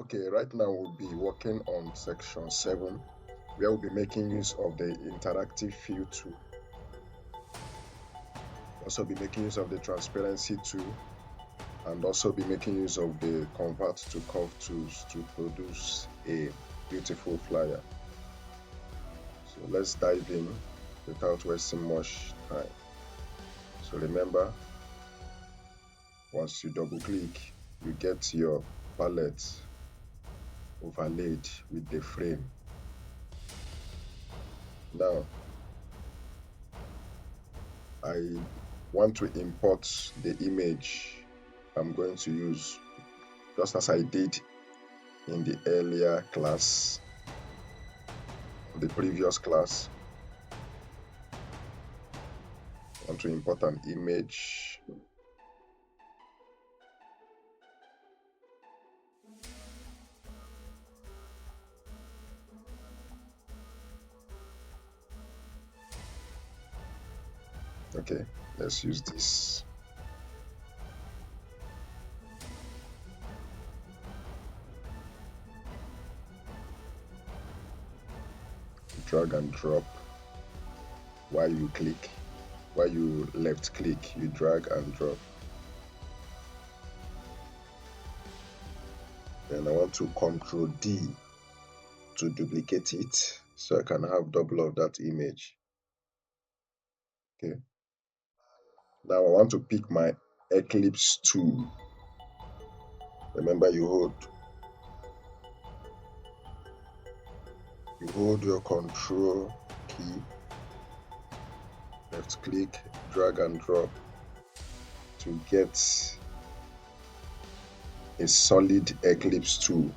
Okay, right now we'll be working on section 7, where we'll be making use of the interactive fill tool. Also be making use of the transparency tool, and also be making use of the convert to curve tools to produce a beautiful flyer. So let's dive in without wasting much time. So remember, once you double click, you get your palette overlaid with the frame. Now, I want to import the image I'm going to use, just as I did in the earlier class, the previous class. I want to import an image. Okay, let's use this. Drag and drop. While you left click, you drag and drop. Then I want to Control D to duplicate it so I can have double of that image. Okay. Now I want to pick my Ellipse tool. Remember, you hold your Control key, left click, drag and drop to get a solid Ellipse tool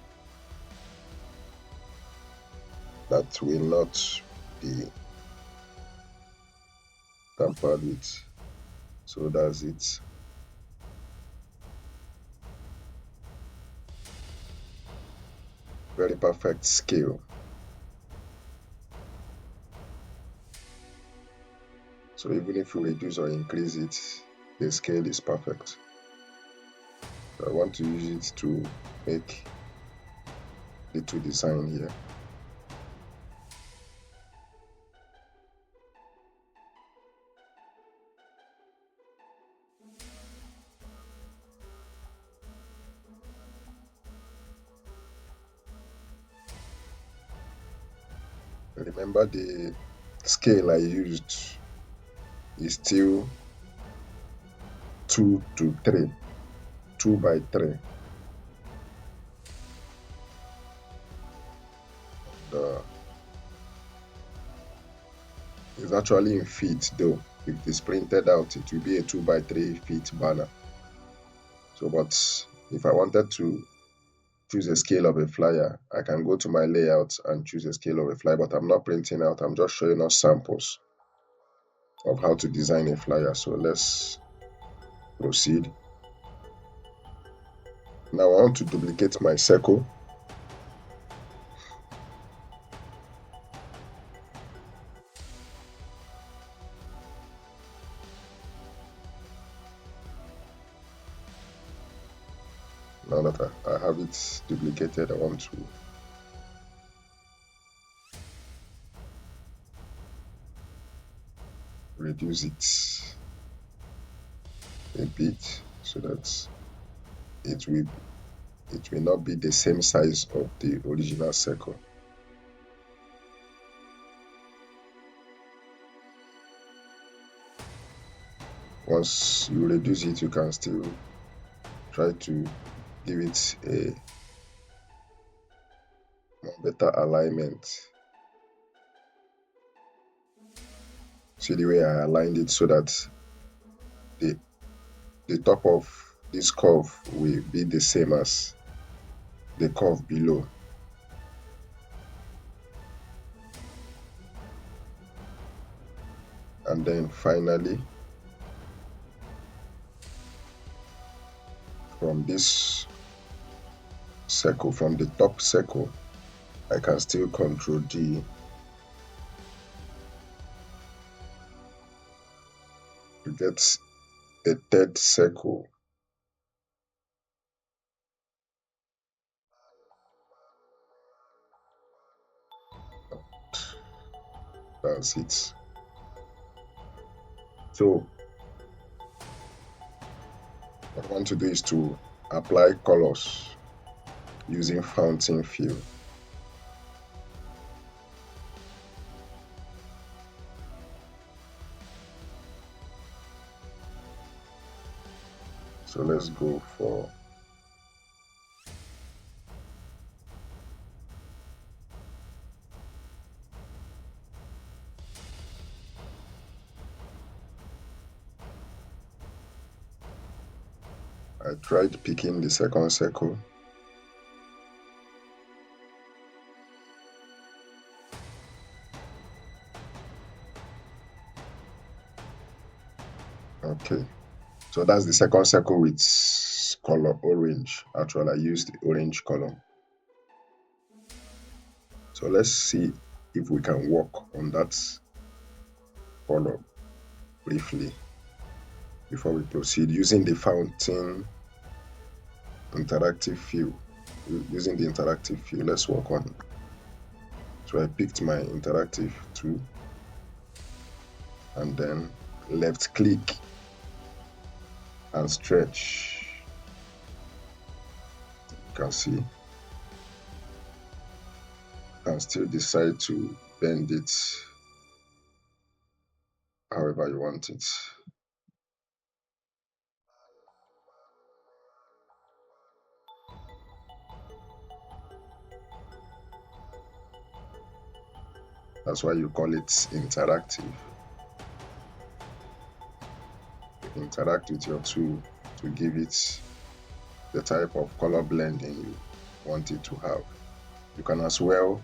that will not be tampered with. So that's it. Very perfect scale. So even if you reduce or increase it, the scale is perfect. So I want to use it to make little design here. Remember, the scale I used is still 2 to 3, 2 by 3. It's actually in feet though. If it's printed out, it will be a 2 by 3 feet banner. So, but if I wanted to choose a scale of a flyer, I can go to my layout and choose a scale of a flyer, but I'm not printing out. I'm just showing us samples of how to design a flyer. So let's proceed. Now I want to duplicate my circle. Now that I have it duplicated, I want to reduce it a bit so that it will not be the same size of the original circle. Once you reduce it, you can still try to give it a better alignment. See the way I aligned it so that the top of this curve will be the same as the curve below. And then finally, from this circle, from the top circle, I can still Control D to get a third circle. That's it. So what I want to do is to apply colors using fountain fill. So let's go for I tried picking the second circle. Okay, so that's the second circle with color orange. Actually, I used the orange color. So let's see if we can work on that color briefly before we proceed using the fountain interactive fill. Using the interactive fill, let's work on it. So I picked my interactive tool and then left click and stretch. You can see. You can still decide to bend it however you want it. That's why you call it interactive. You interact with your tool to give it the type of color blending you want it to have. You can as well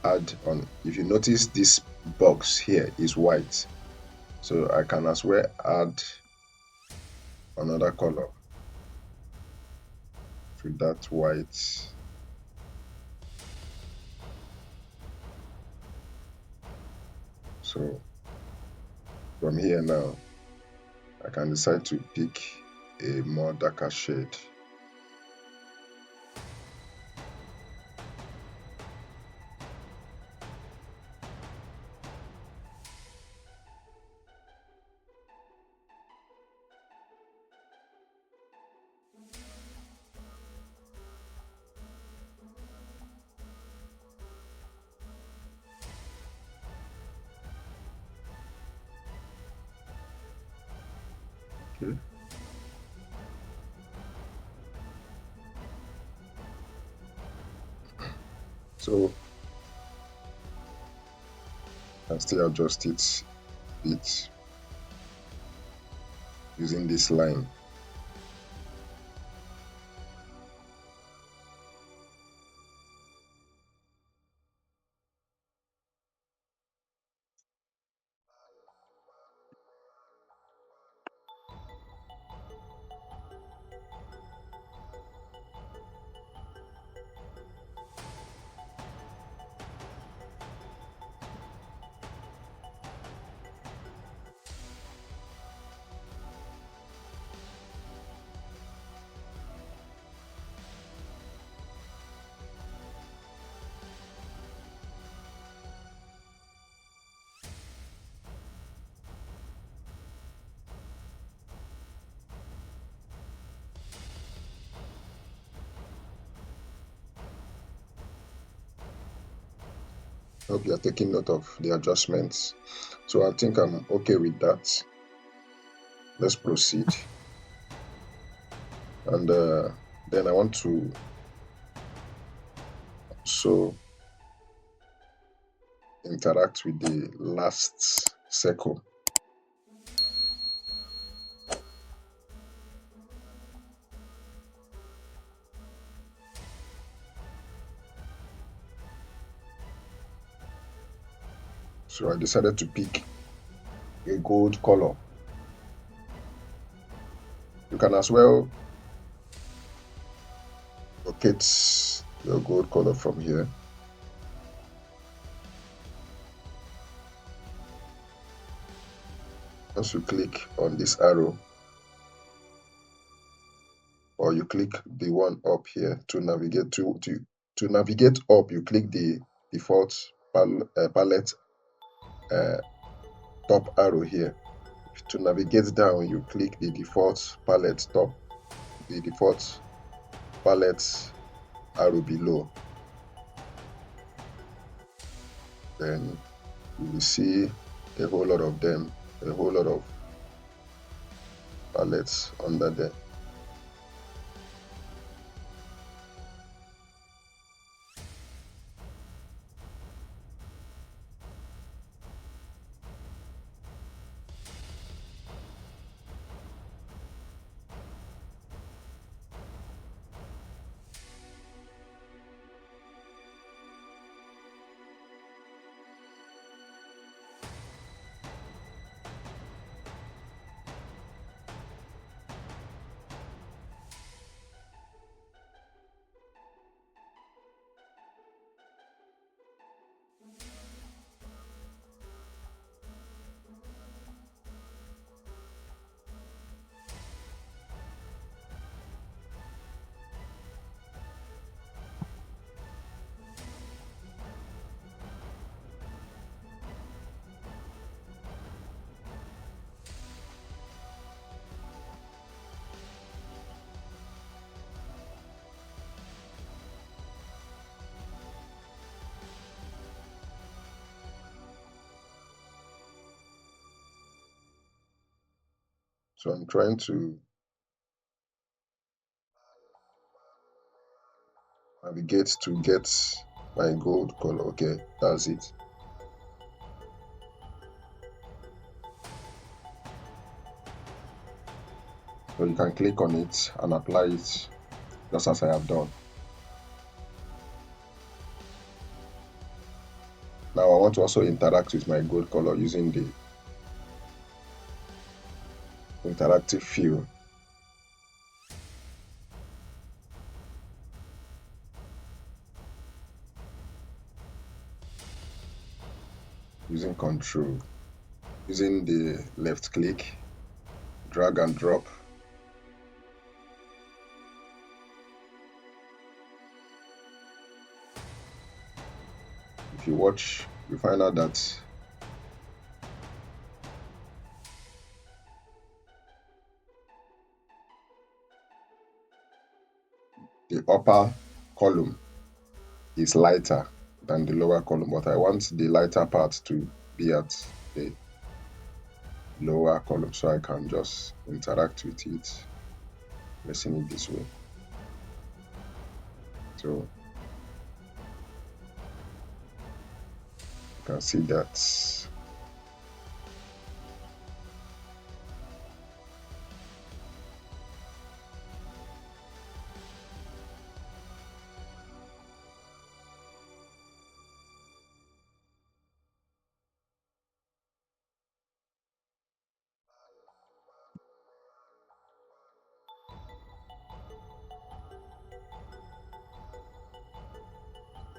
add on, if you notice this box here is white, so I can as well add another color to that white. So from here now, I can decide to pick a more darker shade. Okay. So I can still adjust it using this line. Hope you're taking note of the adjustments. So I think I'm okay with that. Let's proceed. And then I want to also interact with the last circle. So I decided to pick a gold color. You can as well locate your gold color from here. Once you click on this arrow, or you click the one up here to navigate to navigate up, you click the default palette uh, top arrow here. To navigate down, you click the default palette arrow below. Then you will see a whole lot of them, a whole lot of palettes under there. So I'm trying to navigate to get my gold color. Okay, that's it. So you can click on it and apply it just as I have done. Now I want to also interact with my gold color using the interactive fill. Using control, using the left click, drag and drop. If you watch, you find out that the upper column is lighter than the lower column, but I want the lighter part to be at the lower column, so I can just interact with it, placing it this way. So you can see that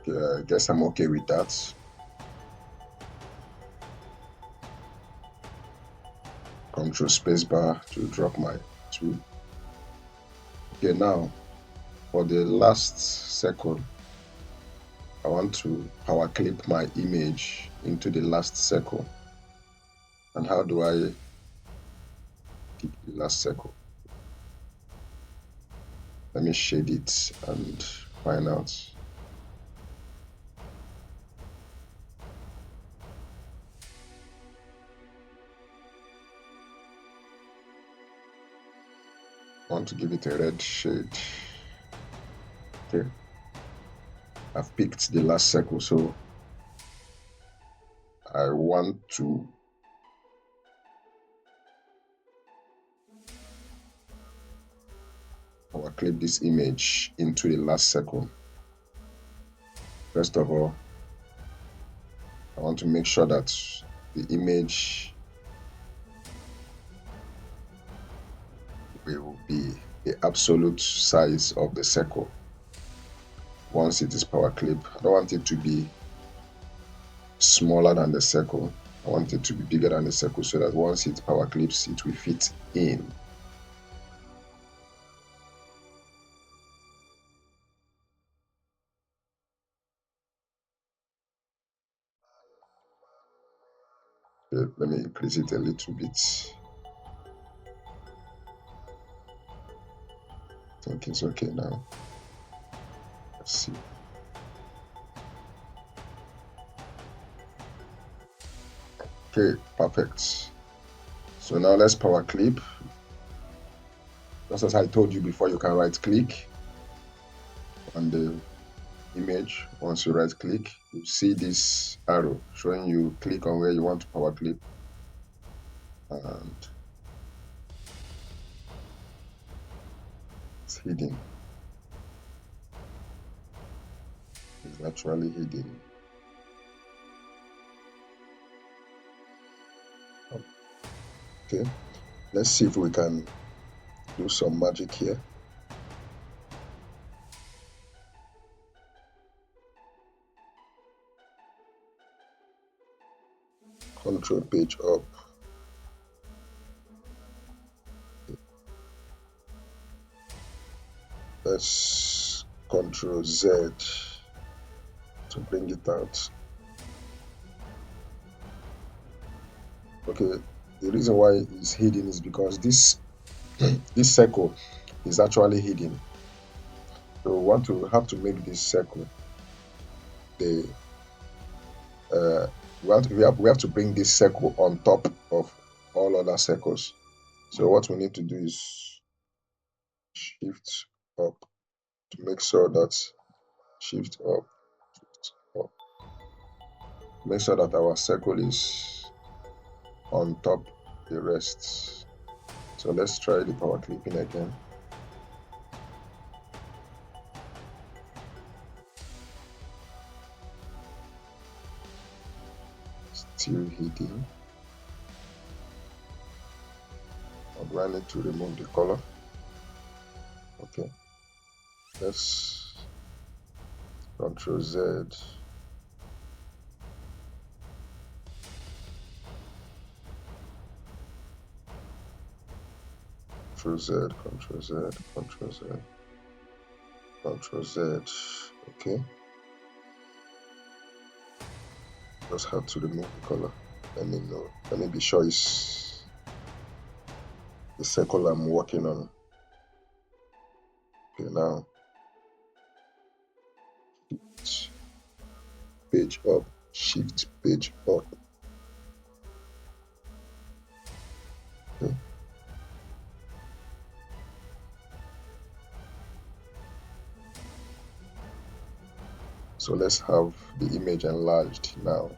I guess I'm okay with that. Control spacebar to drop my tool. Okay, now for the last circle, I want to power clip my image into the last circle. And how do I keep the last circle? Let me shade it and find out. I want to give it a red shade. Okay, I've picked the last circle, so I want to power clip this image into the last circle. First of all, I want to make sure that the image will be the absolute size of the circle once it is power clip. I don't want it to be smaller than the circle. I want it to be bigger than the circle so that once it power clips, it will fit in. Okay, let me increase it a little bit. I think it's okay now. Let's see. Okay, perfect. So now let's power clip. Just as I told you before, you can right click on the image. Once you right click, you see this arrow showing you click on where you want to power clip, and it's hidden. It's naturally hidden. Okay, let's see if we can do some magic here. Control page up. Let's Control Z to bring it out. Okay, the reason why it's hidden is because this this circle is actually hidden. So we have to make this circle the we have to bring this circle on top of all other circles. So what we need to do is shift up to make sure that shift up, up, make sure that our circle is on top the rest. So let's try the power clipping again. Still hidden. Or do I need to remove the color? Okay. Let's Control Z. Control Z, Control Z, Control Z, Control Z. Okay. Just have to remove the color. Let me know. Let me be sure it's the circle I'm working on. Okay, now page up, shift page up. Okay. So let's have the image enlarged now.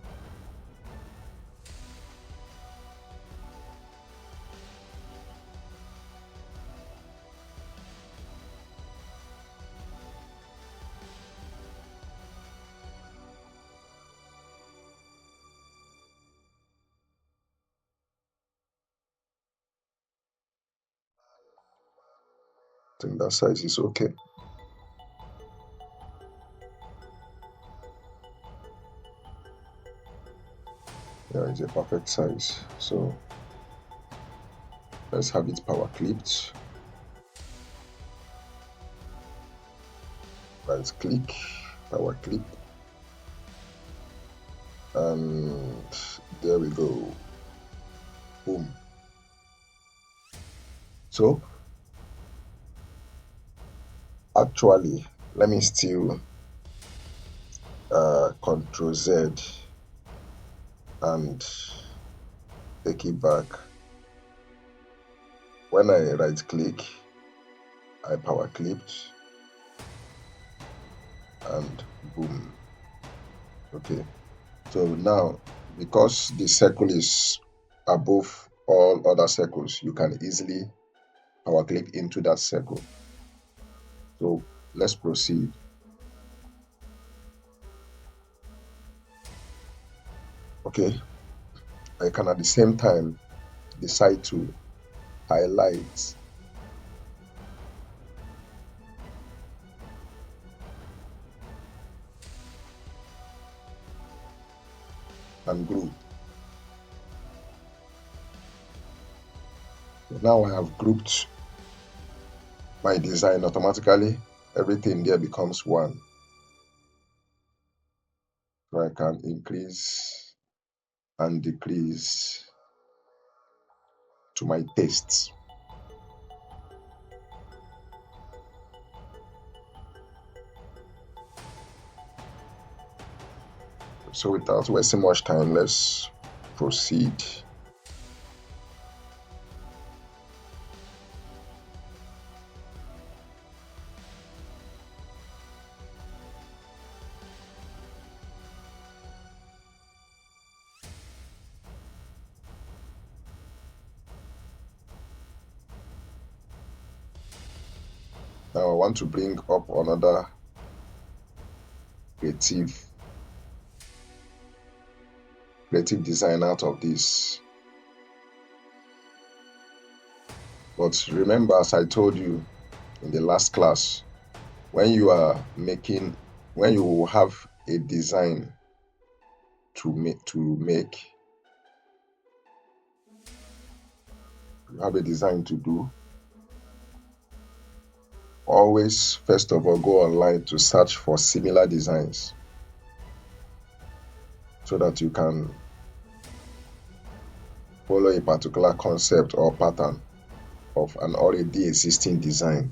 I think that size is okay. Yeah, it's a perfect size. So let's have it power clipped. Right click, power clip, and there we go. Boom. So actually, let me still Control Z and take it back. When I right click, I power clipped, and boom. Okay, so now because the circle is above all other circles, you can easily power clip into that circle. So let's proceed. Okay, I can at the same time decide to highlight and group. Now I have grouped my design automatically. Everything there becomes one. So I can increase and decrease to my tastes. So without wasting much time, let's proceed. Now I want to bring up another creative design out of this. But remember, as I told you in the last class, when you have a design to make, you have a design to do, always first of all go online to search for similar designs so that you can follow a particular concept or pattern of an already existing design.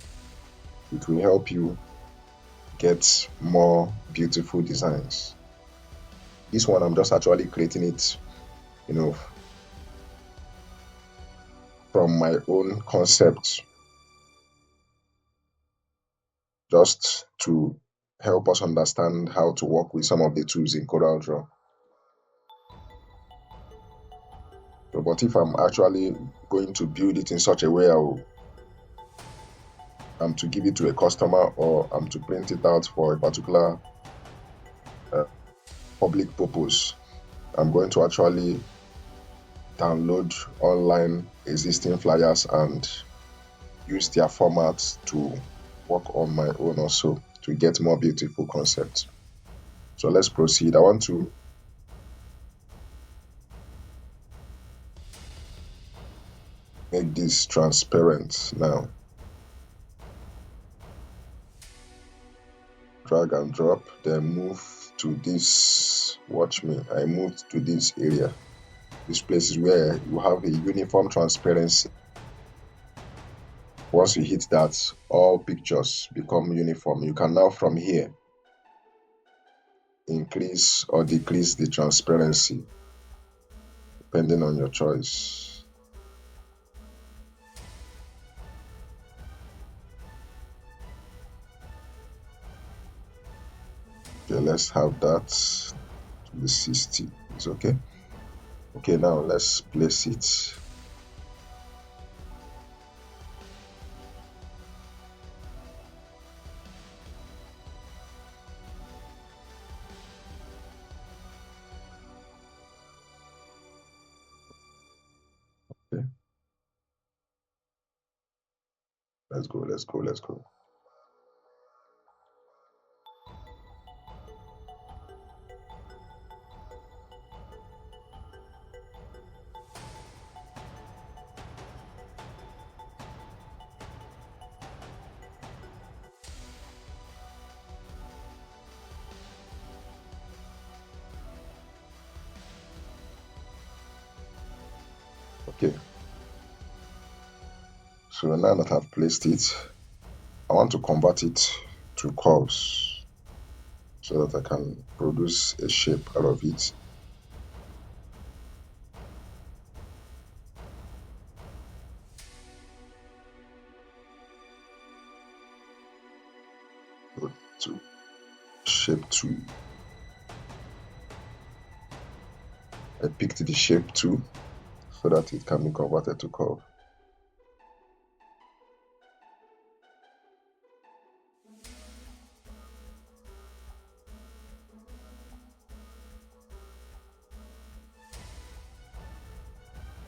It will help you get more beautiful designs. This one, I'm just actually creating it, from my own concept, just to help us understand how to work with some of the tools in CorelDRAW. So, but if I'm actually going to build it in such a way I'm to give it to a customer, or I'm to print it out for a particular public purpose, I'm going to actually download online existing flyers and use their formats to work on my own also to get more beautiful concepts. So let's proceed. I want to make this transparent now. Drag and drop, then move to this. Watch me. I moved to this area. This place is where you have a uniform transparency. Once you hit that, all pictures become uniform. You can now from here increase or decrease the transparency depending on your choice. Okay, let's have that to the 60. It's okay. Okay, now let's place it. Okay. Let's go. Okay. So now that I've placed it, I want to convert it to curves so that I can produce a shape out of it. Go to shape tool. I picked the shape tool so that it can be converted to curve.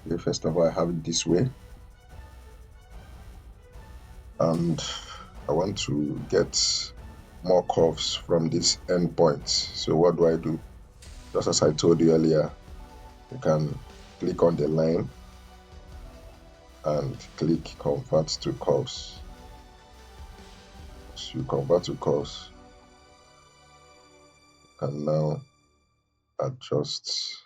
Okay, first of all, I have it this way, and I want to get more curves from this end point. So what do? Just as I told you earlier, you can click on the line and click convert to curves. So you convert to curves, you can now adjust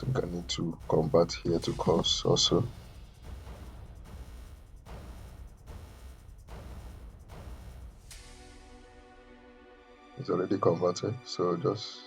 I think I need to convert here to cos also. It's already converted, so just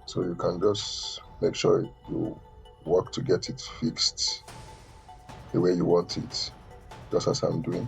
so you can just make sure you work to get it fixed the way you want it, just as I'm doing.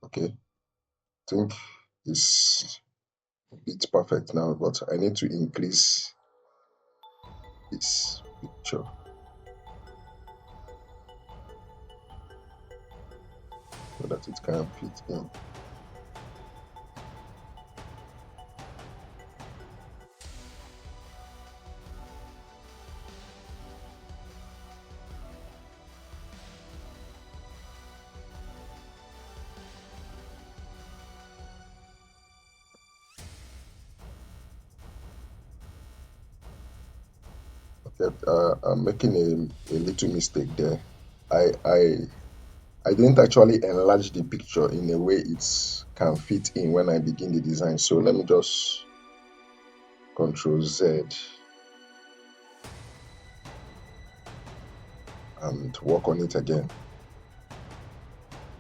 Okay, I think it's perfect now, but I need to increase this picture so that it can fit in. Okay, I'm making a little mistake there. I I I didn't actually enlarge the picture in a way it can fit in when I begin the design. So let me just Control Z and work on it again.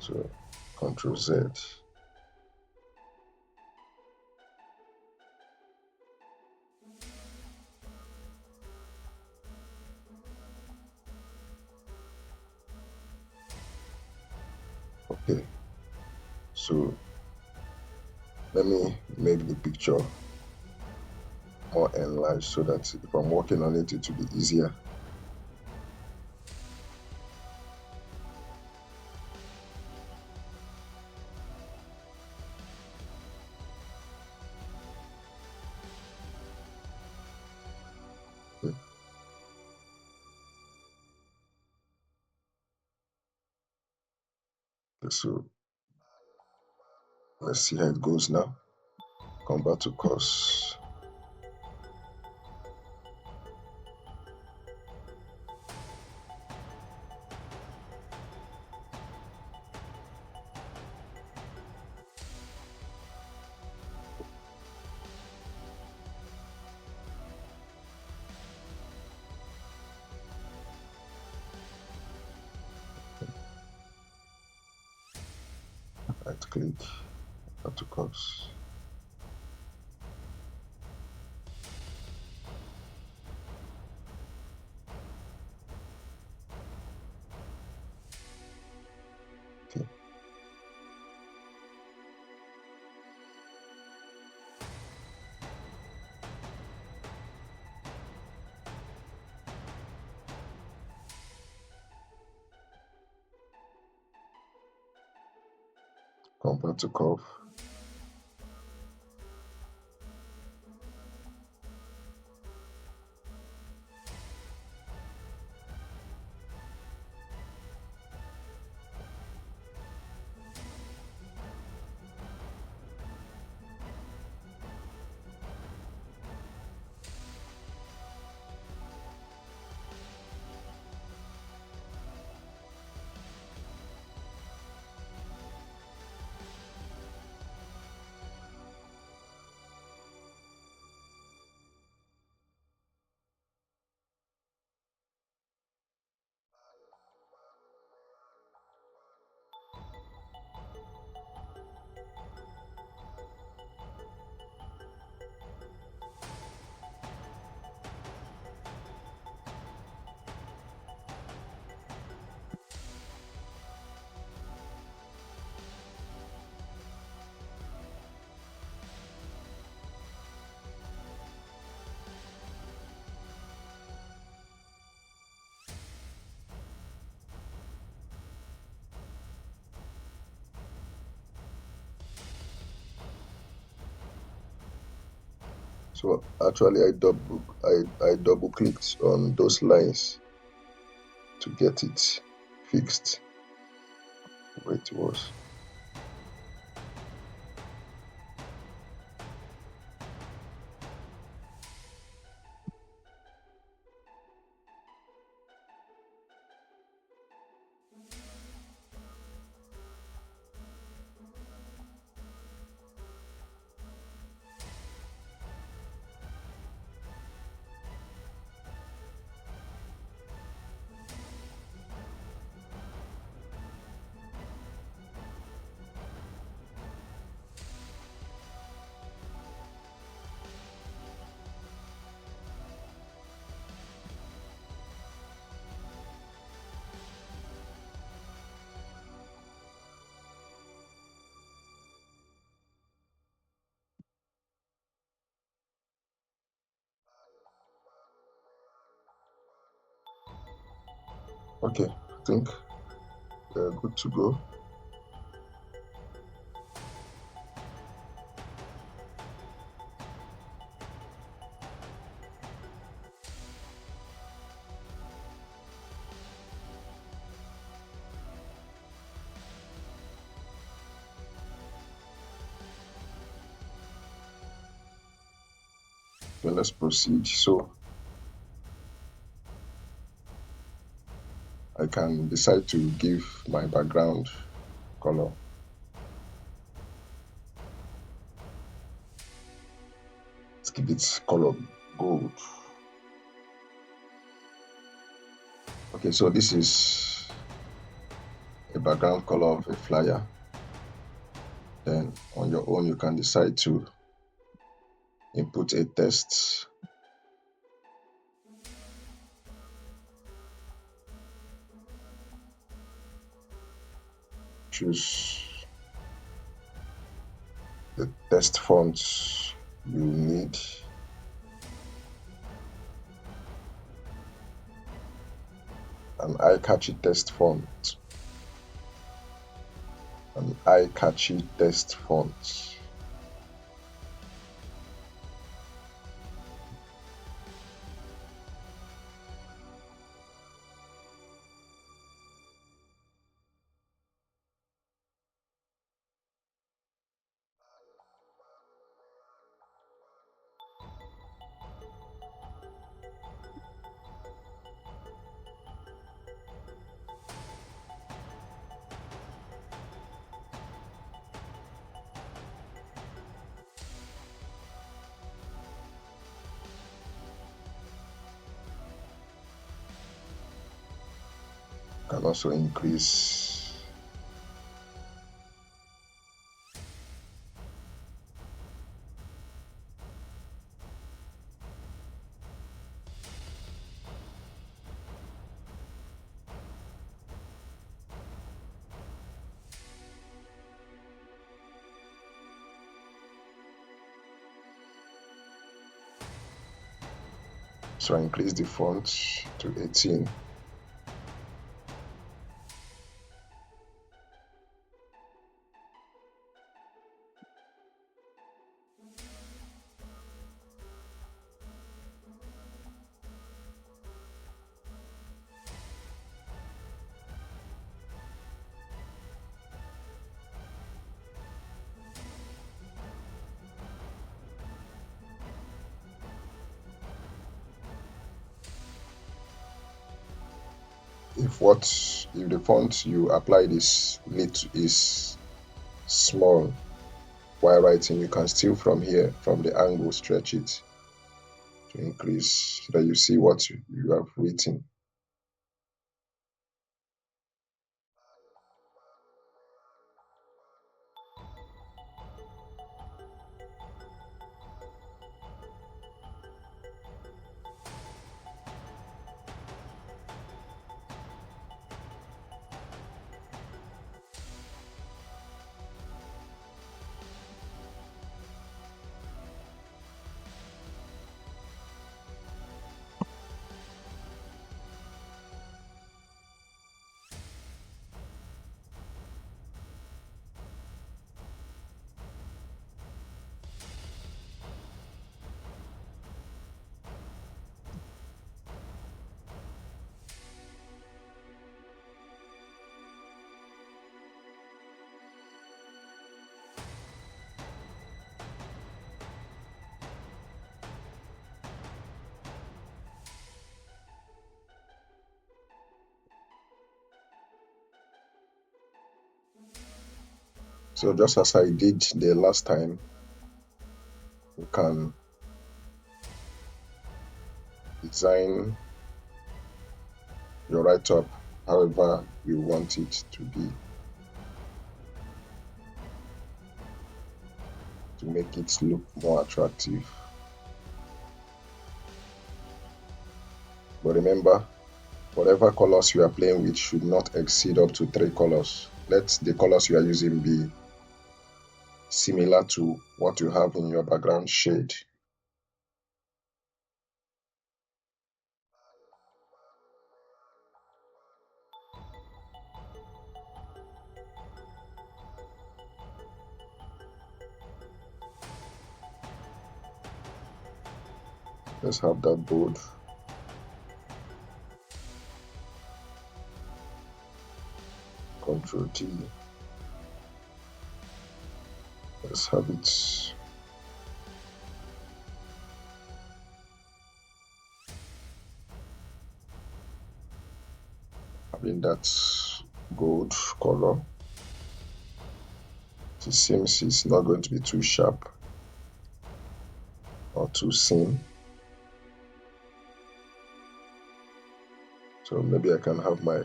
So Control Z. Okay, so let me make the picture more enlarged so that if I'm working on it, it will be easier. Okay. So let's see how it goes now. Come back to course. Right click, add to curves. Okay. Convert to curve. So actually I double clicked on those lines to get it fixed where it was. Okay, I think we're good to go. Okay, let's proceed. So I can decide to give my background color. Let's give it color gold. Okay, so this is a background color of a flyer. Then on your own, you can decide to input a text. Choose the text fonts you need. An eye-catchy text font. An eye-catchy text font. Can also increase So I increase the font to 18. If the font you applied is small while writing, you can still from here, from the angle, stretch it to increase so that you see what you have written. So just as I did the last time, you can design your write-up however you want it to be to make it look more attractive. But remember, whatever colors you are playing with should not exceed up to 3 colors. Let the colors you are using be similar to what you have in your background shade. Let's have that bold. Control T. Let's have it. Having that gold color. It seems it's not going to be too sharp or too thin. So maybe I can have my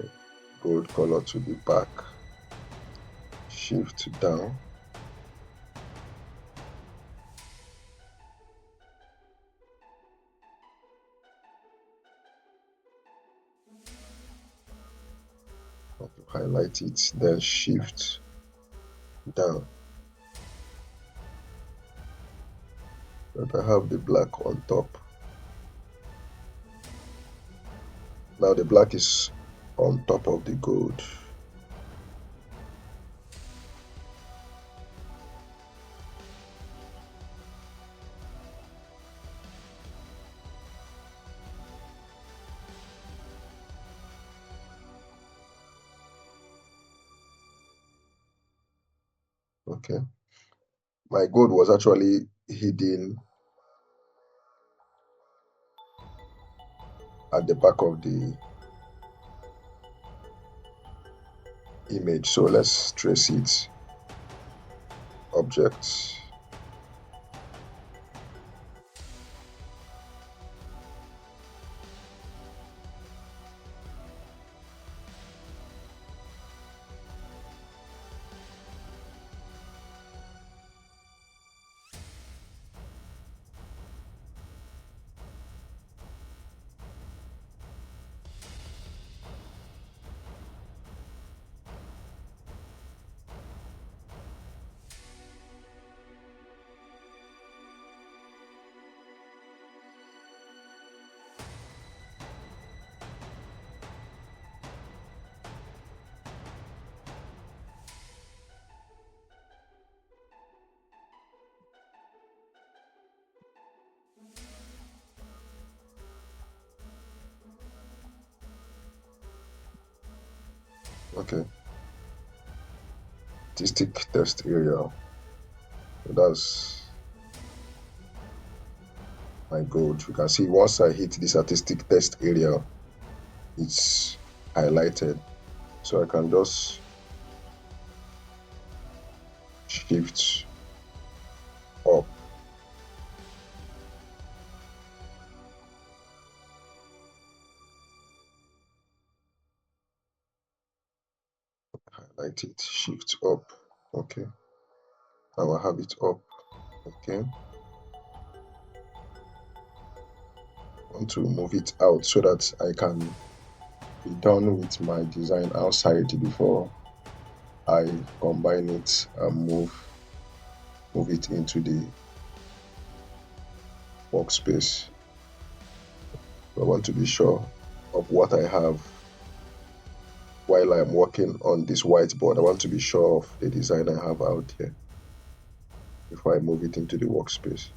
gold color to the back. Shift down. Highlight it, then shift down. But I have the black on top. Now the black is on top of the gold. Okay. My gold was actually hidden at the back of the image. So let's trace it. Object. Okay, artistic text area. So that's my goal. You can see once I hit this artistic text area, it's highlighted. So I can just shift up, highlight it, shift up. Okay, I will have it up. Okay, I want to move it out so that I can be done with my design outside before I combine it and move it into the workspace. I want to be sure of what I have while I'm working on this whiteboard. I want to be sure of the design I have out here before I move it into the workspace.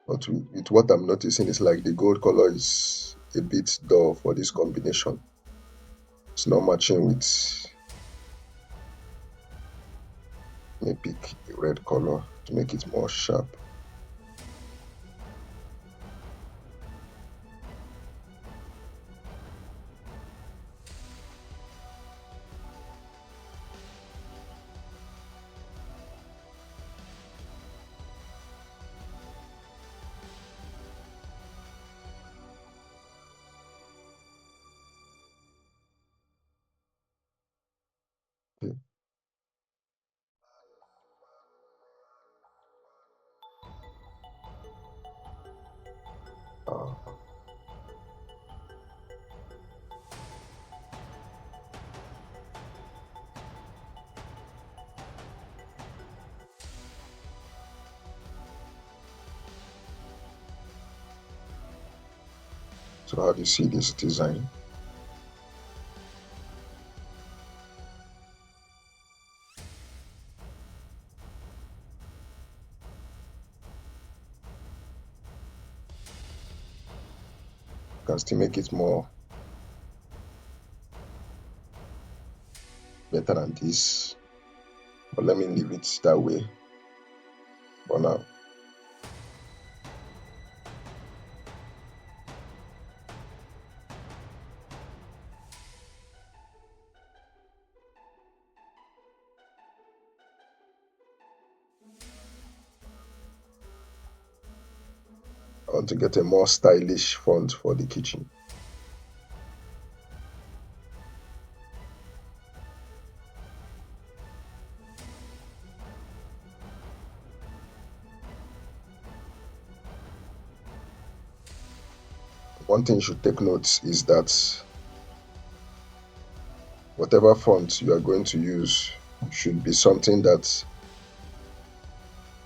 But with what I'm noticing is like the gold color is a bit dull for this combination. It's not matching with, let me pick a red color to make it more sharp. Okay. Uh, so how do you see this design? You can still make it more better than this, but let me leave it that way for now. I want to get a more stylish font for the kitchen. One thing you should take note is that whatever font you are going to use should be something that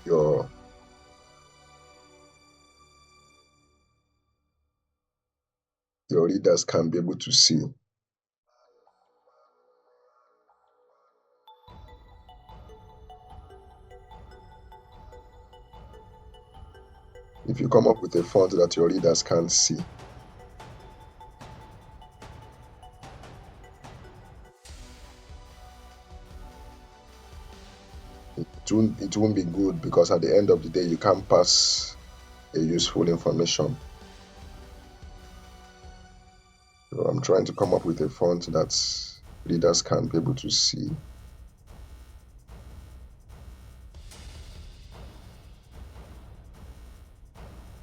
your readers can be able to see. If you come up with a font that your readers can't see, it won't be good, because at the end of the day you can't pass a useful information. So I'm trying to come up with a font that readers can be able to see.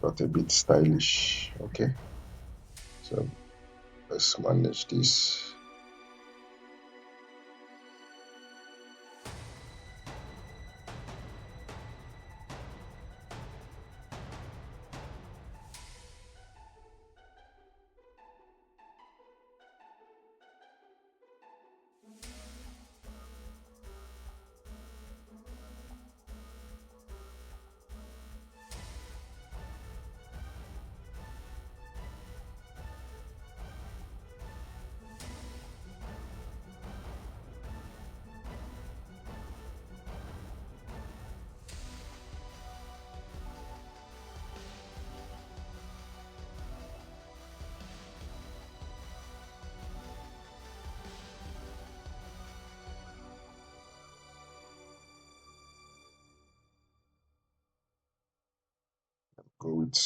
But a bit stylish. Okay, so let's manage this. go with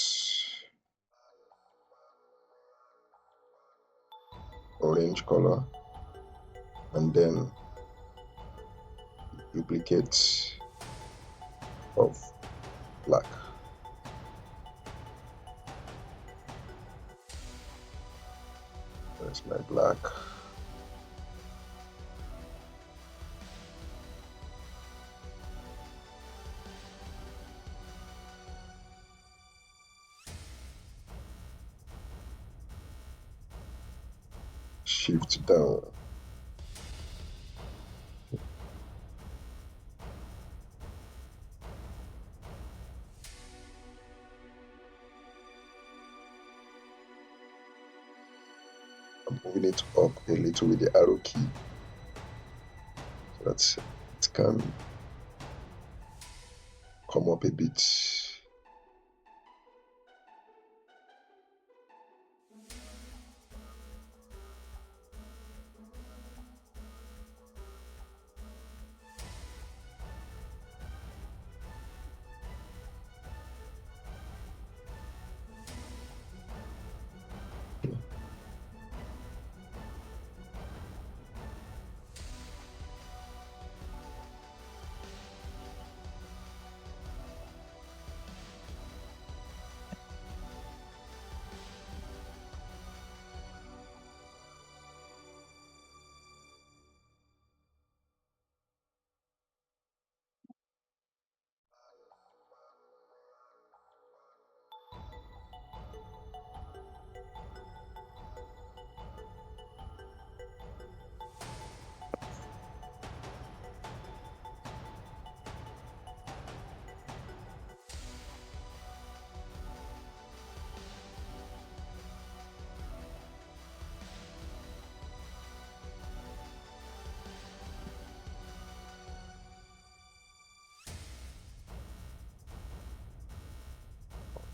orange color, and then duplicate of black. There's my black. Shift down. I'm moving it up a little with the arrow key so that it can come up a bit.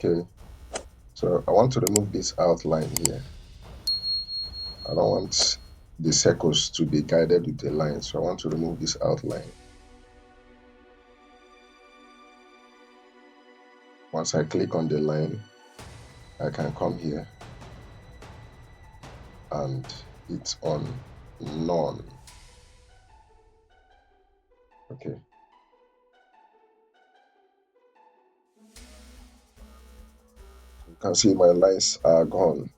Okay, so I want to remove this outline here. I don't want the circles to be guided with a line, so I want to remove this outline. Once I click on the line, I can come here and it's on none. Okay. You can see my lines are gone.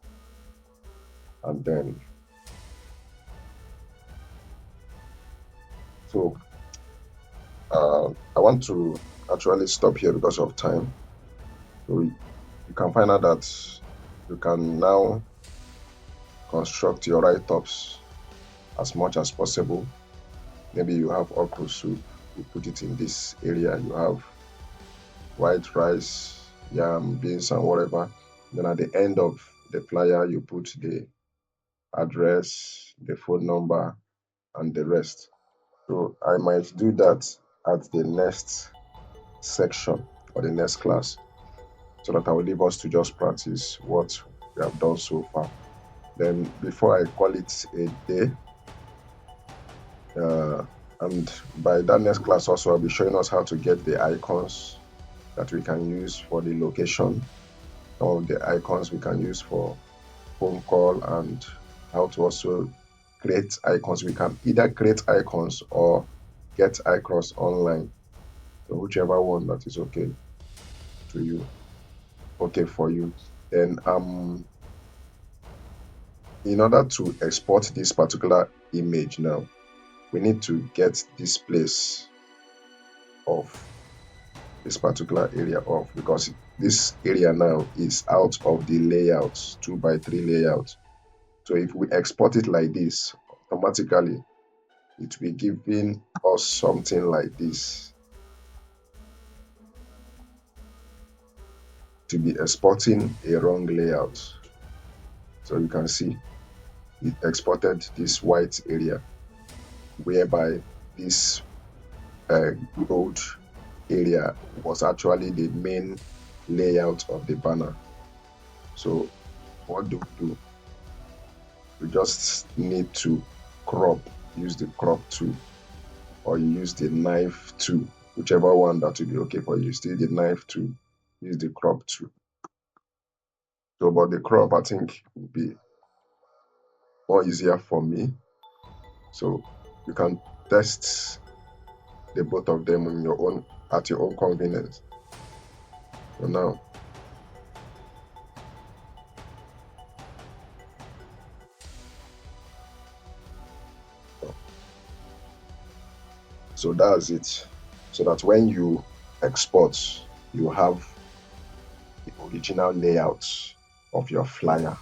And then, so I want to actually stop here because of time. So you can find out that you can now construct your write-ups as much as possible. Maybe you have okra soup, you put it in this area. You have white rice, yam, beans, and whatever. Then at the end of the flyer, you put the address, the phone number, and the rest. So I might do that at the next section or the next class, so that I will leave us to just practice what we have done so far. Then before I call it a day, and by that next class also I'll be showing us how to get the icons that we can use for the location, or the icons we can use for phone call, and how to also create icons. We can either create icons or get icons online. So whichever one that is okay to you, okay for you. Then in order to export this particular image now, we need to get this place of this particular area off, because this area now is out of the layout, 2x3 layout. So if we export it like this, automatically it will be giving us something like this, to be exporting a wrong layout. So you can see it exported this white area, whereby this gold area was actually the main layout of the banner. So what do we do? We just need to crop, use the crop tool, or you use the knife tool, whichever one that will be okay for you. Still the knife tool, use the crop tool. So, but the crop I think would be more easier for me. So you can test the both of them on your own at your own convenience. So now, so that's it. So that when you export, you have the original layout of your flyer.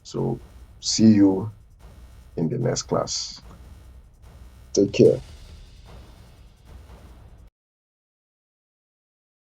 So see you in the next class. Take care.